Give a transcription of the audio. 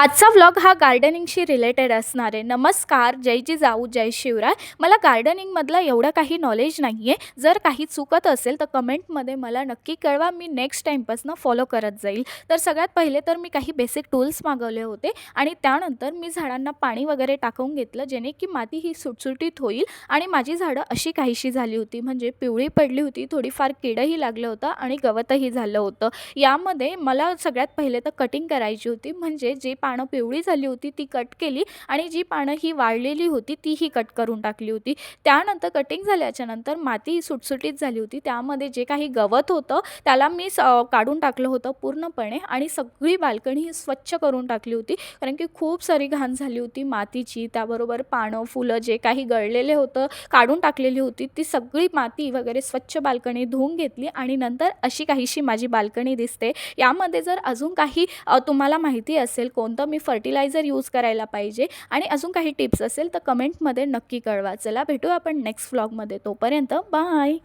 आजचा व्लॉग हा गार्डनिंगशी रिलेटेड असणार आहे. नमस्कार, जय जिजाऊ, जय शिवराय. मला गार्डनिंगमधलं एवढं काही नॉलेज नाही आहे. जर काही चुकत असेल तर कमेंटमध्ये मला नक्की कळवा. मी नेक्स्ट टाईमपासून फॉलो करत जाईल. तर सगळ्यात पहिले तर मी काही बेसिक टूल्स मागवले होते आणि त्यानंतर मी झाडांना पाणी वगैरे टाकून घेतलं, जेणे की माती ही सुटसुटीत होईल. आणि माझी झाडं अशी काहीशी झाली होती, म्हणजे पिवळी पडली होती, थोडीफार किडंही लागलं होतं आणि गवतही झालं होतं. यामध्ये मला सगळ्यात पहिले तर कटिंग करायची होती, म्हणजे जे पानं पिवळी झाली होती ती कट केली आणि जी पानं ही वाळलेली होती तीही कट करून टाकली होती. त्यानंतर कटिंग झाल्याच्या नंतर माती सुटसुटीत झाली होती, त्यामध्ये जे काही गवत होतं त्याला मी काढून टाकलं होतं पूर्णपणे आणि सगळी बाल्कनी ही स्वच्छ करून टाकली होती. कारण की खूप सारी घाण झाली होती मातीची, त्याबरोबर पानं फुलं जे काही गळलेले होतं काढून टाकलेली होती, ती सगळी माती वगैरे स्वच्छ बाल्कनी धुवून घेतली आणि नंतर अशी काहीशी माझी बाल्कनी दिसते. यामध्ये जर अजून काही तुम्हाला माहिती असेल कोणतं मी फर्टिलायझर यूज करायला पाहिजे आणि अजून काही टिप्स असेल तर कमेंटमध्ये नक्की कळवा. चला भेटू आपण नेक्स्ट व्लॉगमध्ये. तोपर्यंत बाय.